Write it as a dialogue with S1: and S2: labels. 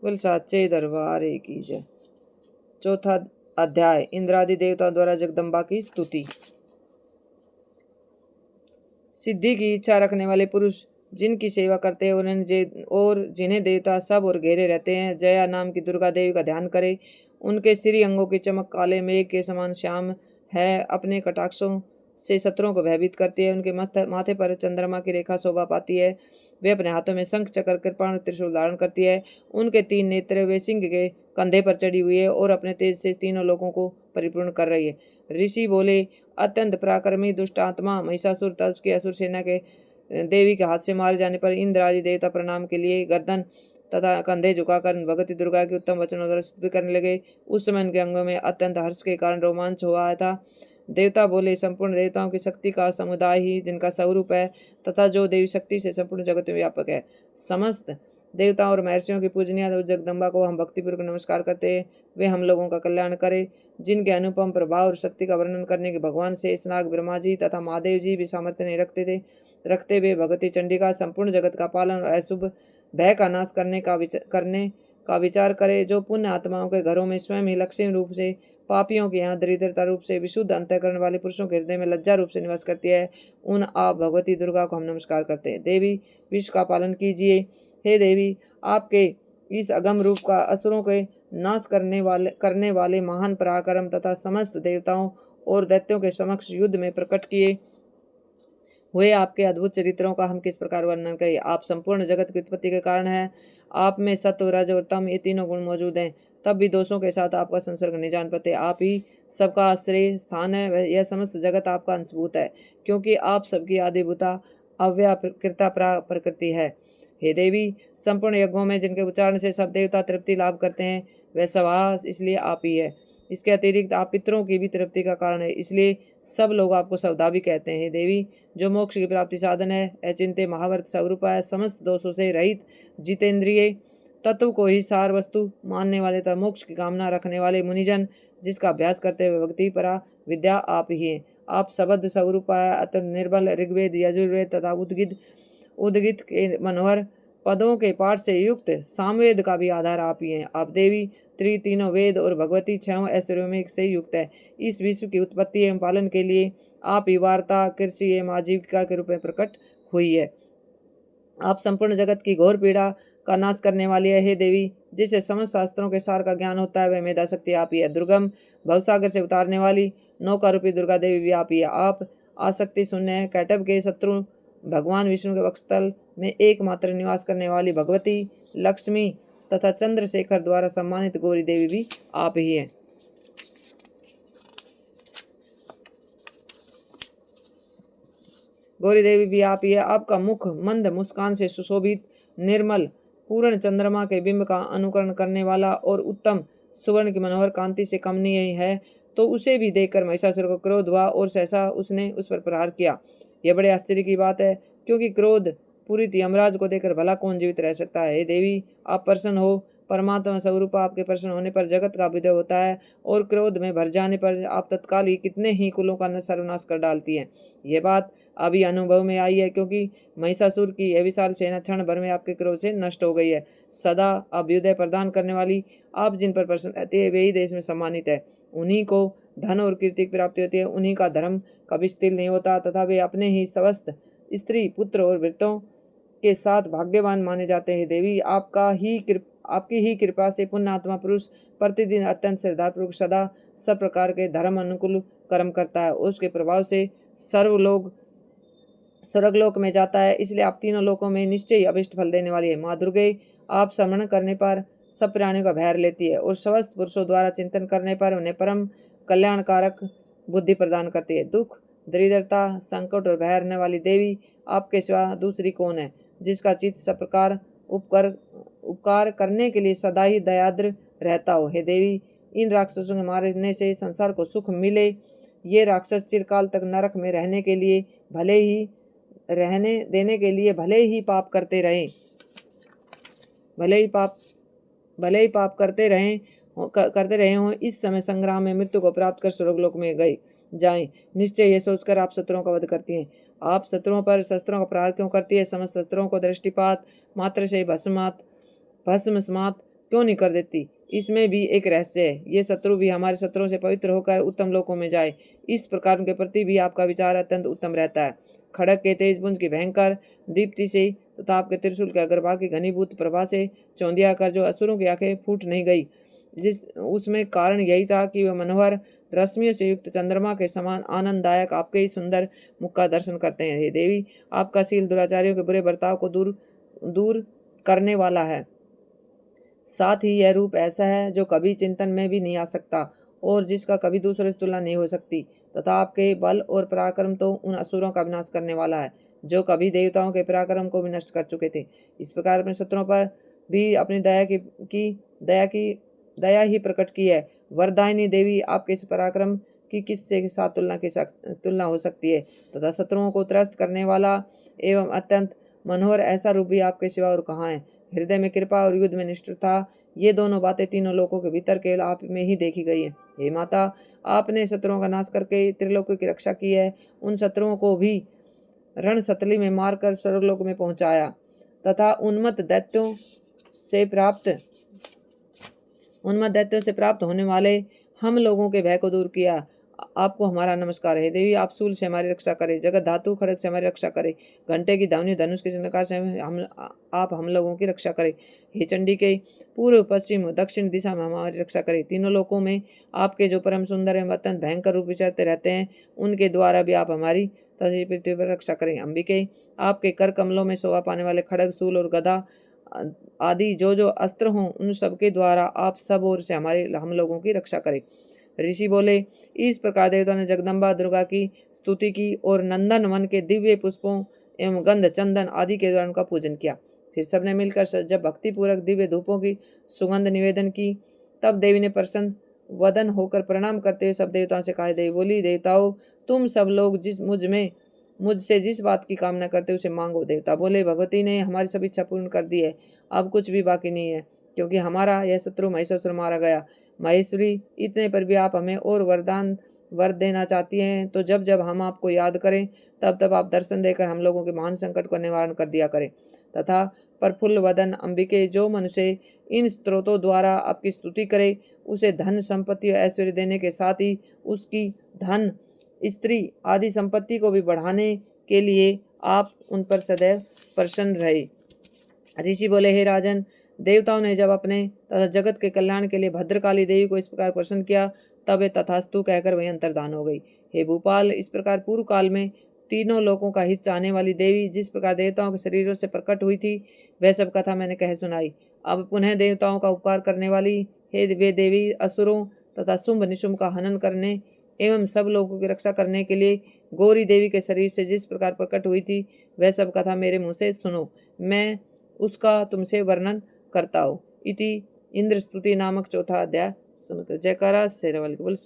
S1: बोल साचे दरबार की जय। चौथा अध्याय इंद्रादि देवताओं द्वारा जगदम्बा की स्तुति। सिद्धि की इच्छा रखने वाले पुरुष जिनकी सेवा करते हैं और जिन्हें देवता सब और घेरे रहते हैं, जया नाम की दुर्गा देवी का ध्यान करे। उनके श्री अंगों की चमक काले मेघ के समान श्याम है, अपने कटाक्षों से शत्रुओं को भयभीत करती है। उनके माथे पर चंद्रमा की रेखा शोभा पाती है। वे अपने हाथों में शंख चक्र कृपाण त्रिशूल धारण करती है। उनके 3 नेत्र वे सिंह के कंधे पर चढ़ी हुई है और अपने तेज से तीनों लोगों को परिपूर्ण कर रही है। ऋषि बोले, अत्यंत पराक्रमी दुष्ट आत्मा महिषासुर तथा उसकी असुर सेना के देवी के हाथ से मारे जाने पर इंद्र आदि देवता प्रणाम के लिए गर्दन तथा कंधे झुकाकर भगवती दुर्गा के उत्तम वचनों द्वारा स्तुति करने लगे। उस समय उनके अंगों में अत्यंत हर्ष के कारण रोमांच हुआ था। देवता बोले, संपूर्ण देवताओं की शक्ति का समुदाय ही जिनका स्वरूप है तथा जो देवी शक्ति से संपूर्ण जगत में व्यापक है, समस्त देवताओं और महर्षियों की पूजनीय जगदम्बा को हम भक्तिपूर्वक नमस्कार करते हैं। वे हम लोगों का कल्याण करे। जिनके अनुपम प्रभाव और शक्ति का वर्णन करने के भगवान शेषनाग ब्रह्मा जी तथा महादेव जी भी सामर्थ्य नहीं रखते हुए भगवती चंडिका संपूर्ण जगत का पालन और अशुभ भय का नाश करने का विचार करे। जो पुण्य आत्माओं के घरों में स्वयं ही लक्ष्मी रूप से, पापियों के यहाँ दरिद्रता रूप से, विशुद्ध अंतःकरण वाले पुरुषों के हृदय में लज्जा रूप से निवास करती है, उन आप भगवती दुर्गा को हम नमस्कार करते हैं। देवी, विश्व का पालन कीजिए। हे देवी, आपके इस अगम रूप का असुरों के नाश करने वाले महान पराक्रम तथा समस्त देवताओं और दैत्यों के समक्ष युद्ध में प्रकट किए हुए आपके अद्भुत चरित्रों का हम किस प्रकार वर्णन करें। आप संपूर्ण जगत की उत्पत्ति के कारण हैं। आप में सत्व, रज और तम ये तीनों गुण मौजूद हैं, तब भी दोषों के साथ आपका संसर्ग नहीं जान पाते। आप ही सबका आश्रय स्थान है। यह समस्त जगत आपका अंशभूत है, क्योंकि आप सबकी आदिभूता अव्याकृता प्रकृति है। हे देवी, संपूर्ण यज्ञों में जिनके उच्चारण से सब देवता तृप्ति लाभ करते हैं, वह सभा इसलिए आप ही है। इसके अतिरिक्त आप पितरों की भी तृप्ति का कारण है, इसलिए सब लोग आपको सवदा भी कहते हैं। हे देवी, जो मोक्ष की प्राप्ति साधन है, अचिंत्य महावर्त स्वरूप है, समस्त दोषों से रहित जितेंद्रिय तत्व को ही सार वस्तु मानने वाले तथा मोक्ष की कामना रखने वाले मुनिजन जिसका अभ्यास करते हुए भक्ति परा विद्या आप ही हैं। आप सबद स्वरूप है, अत्यंत निर्बल ऋग्वेद, यजुर्वेद तथा उद्गित के मनोहर पदों के पाठ से युक्त सामवेद का भी आधार आप ही हैं। आप देवी तीनों वेद और भगवती 6 ऐश्वर्यों में से युक्त है। इस विश्व की उत्पत्ति एवं पालन के लिए आप ही वार्ता, कृषि एवं आजीविका के रूप में प्रकट हुई है। आप संपूर्ण जगत की घोर पीड़ा का नाश करने वाली है। हे देवी, जिसे समस्त शास्त्रों के सार का ज्ञान होता है, वह मेधा शक्ति आप ही है। दुर्गम भवसागर से उतारने वाली नौका रूपी दुर्गा देवी भी आप ही है। आप आसक्ति शून्य है। कैटभ के शत्रु भगवान विष्णु के वक्षस्थल में एकमात्र निवास करने वाली भगवती लक्ष्मी तथा चंद्रशेखर द्वारा सम्मानित गौरी देवी भी आप ही है। गौरी देवी भी आप ही है। आपका मुख मंद मुस्कान से सुशोभित, निर्मल, पूर्ण चंद्रमा के बिंब का अनुकरण करने वाला और उत्तम सुवर्ण की मनोहर कांति से कमनीय है, तो उसे भी देखकर महिषासुर को क्रोध हुआ और सहसा उसने उस पर प्रहार किया। यह बड़े आश्चर्य की बात है, क्योंकि क्रोध पूरित यमराज को देखकर भला कौन जीवित रह सकता है। हे देवी, आप प्रसन्न हो। परमात्मा स्वरूप आपके प्रसन्न होने पर जगत का विदय होता है, और क्रोध में भर जाने पर आप तत्काल ही कितने ही कुलों का सर्वनाश कर डालती हैं। यह बात अभी अनुभव में आई है, क्योंकि महिषासुर की यह विशाल सेना क्षण भर में आपके क्रोध से नष्ट हो गई है। सदा अभ्युदय प्रदान करने वाली आप जिन पर प्रसन्न रहते हैं, वे ही देश में सम्मानित है। उन्हीं को धन और कीर्ति की प्राप्ति होती है। उन्हीं का धर्म कभी स्थिर नहीं होता, तथा वे अपने ही समस्त स्त्री, पुत्र और वृत्तों के साथ भाग्यवान माने जाते हैं। देवी, आपकी ही कृपा से पुण्यात्मा पुरुष प्रतिदिन अत्यंत श्रद्धापूर्वक सदा सब प्रकार के धर्म अनुकूल कर्म करता है। उसके प्रभाव से स्वर्गलोक में जाता है। इसलिए आप तीनों लोकों में निश्चय अभिष्ट फल देने वाली है। माँ दुर्गे, आप स्मरण करने पर सब प्राणियों का भय लेती है, और समस्त पुरुषों द्वारा चिंतन करने पर उन्हें परम कल्याणकारक बुद्धि प्रदान करती है। दुख, दरिद्रता, संकट और भय हरने वाली देवी, आपके सिवा दूसरी कौन है, जिसका चित्त सब प्रकार उपकार करने के लिए सदा ही दयाद्र रहता हो। हे देवी, इन राक्षसों के मारने से संसार को सुख मिले। ये राक्षस चिरकाल तक नरक में रहने देने के लिए भले ही पाप करते रहे हों, इस समय संग्राम में मृत्यु को प्राप्त कर स्वर्गलोक में जाएं। निश्चय ये सोचकर आप शत्रुओं का वध करती हैं। आप शत्रुओं पर शस्त्रों का प्रहार क्यों करती है? समस्त शस्त्रों को दृष्टिपात मात्र से भस्म समाप्त क्यों नहीं कर देती? इसमें भी एक रहस्य है। ये शत्रु भी हमारे शत्रुओं से पवित्र होकर उत्तम लोकों में जाए, इस प्रकार उनके प्रति भी आपका विचार अत्यंत उत्तम रहता है। खड़ग के तेज पुंज की भयंकर दीप्ति से तथा आपके त्रिशूल के अग्रभाग की घनीभूत प्रभा से चौंधिया कर जो असुरों की आंखें फूट नहीं गई, जिस उसमें कारण यही था कि वह मनोहर रश्मियों से युक्त चंद्रमा के समान आनंददायक आपके ही सुंदर मुख का दर्शन करते हैं। हे देवी, आपका शील दुराचारियों के बुरे बर्ताव को दूर दूर करने वाला है। साथ ही यह रूप ऐसा है जो कभी चिंतन में भी नहीं आ सकता और जिसका कभी दूसरे से तुलना नहीं हो सकती, तथा आपके बल और पराक्रम तो उन असुरों का विनाश करने वाला है जो कभी देवताओं के पराक्रम को भी नष्ट कर चुके थे। इस प्रकार अपने शत्रुओं पर भी अपनी दया ही प्रकट की है। वरदायिनी देवी, आपके इस पराक्रम की किससे साथ तुलना हो सकती है, तथा शत्रुओं को त्रस्त करने वाला एवं अत्यंत मनोहर ऐसा रूप भी आपके सिवा और कहाँ है। हृदय में कृपा और युद्ध में निष्ठुरता, ये दोनों बातें तीनों लोकों के भीतर केवल आप में ही देखी गई है। हे माता, आपने शत्रुओं का नाश करके त्रिलोकों की रक्षा की है। उन शत्रुओं को भी रणसतली में मारकर स्वर्गलोक में पहुंचाया तथा उन्मत्त दैत्यों से प्राप्त होने वाले हम लोगों के भय को दूर किया। आपको हमारा नमस्कार है। देवी, आप शूल से हमारी रक्षा करें, जगत धातु खड़ग से हमारी रक्षा करें, घंटे की ध्वनि धनुष के चंद्रकार से आप हम लोगों की रक्षा करें। हे चंडी के पूर्व पश्चिम दक्षिण दिशा में हमारी रक्षा करें। तीनों लोकों में आपके जो परम सुंदर एवं अत्यंत भयंकर रूप विचरते रहते हैं, उनके द्वारा भी आप हमारी तथा पृथ्वी पर रक्षा करें। अंबिके, आपके कर कमलों में शोभा पाने वाले खड़ग, शूल और गदा आदि जो अस्त्र हों, उन सबके द्वारा आप सब ओर से हम लोगों की रक्षा करें। ऋषि बोले, इस प्रकार देवताओं ने जगदम्बा दुर्गा की स्तुति की और नंदन वन के दिव्य पुष्पों एवं गंध चंदन आदि के द्वारा उनका पूजन किया। फिर सबने मिलकर जब भक्ति पूर्वक दिव्य धूपों की सुगंध निवेदन की, तब देवी ने प्रसन्न वदन होकर प्रणाम करते हुए सब देवताओं से कहा। देवी बोली, देवताओं, तुम सब लोग मुझसे जिस बात की कामना करते उसे मांगो। देवता बोले, भगवती ने हमारी सब इच्छा पूर्ण कर दी है, अब कुछ भी बाकी नहीं है, क्योंकि हमारा यह शत्रु महिषासुर मारा गया। महेश्वरी, इतने पर भी आप हमें और वर देना चाहती हैं, तो जब जब हम आपको याद करें, तब तब आप दर्शन देकर हम लोगों के महान संकट को निवारण कर दिया करें। तथा प्रफुल्ल वदन अंबिके, जो मनुष्य इन स्त्रोतों द्वारा आपकी स्तुति करे, उसे धन संपत्ति और ऐश्वर्य देने के साथ ही उसकी धन स्त्री आदि संपत्ति को भी बढ़ाने के लिए आप उन पर सदैव प्रसन्न रहे। ऋषि बोले, हे राजन, देवताओं ने जब अपने तथा जगत के कल्याण के लिए भद्रकाली देवी को इस प्रकार प्रसन्न किया, तब वे तथास्तु कहकर वही अंतर्धान हो गई। हे भूपाल, इस प्रकार पूर्व काल में तीनों लोकों का हित चाहने वाली देवी जिस प्रकार देवताओं के शरीरों से प्रकट हुई थी, वह सब कथा मैंने कह सुनाई। अब पुनः देवताओं का उपकार करने वाली हे वे देवी असुरों तथा शुंभ निशुंभ का हनन करने एवं सब लोगों की रक्षा करने के लिए गौरी देवी के शरीर से जिस प्रकार प्रकट हुई थी, वह सब कथा मेरे मुंह से सुनो, मैं उसका तुमसे वर्णन करता हूँ। इति इंद्र स्तुति नामक चौथा अध्याय। जयकारा शेरवाल के बोल।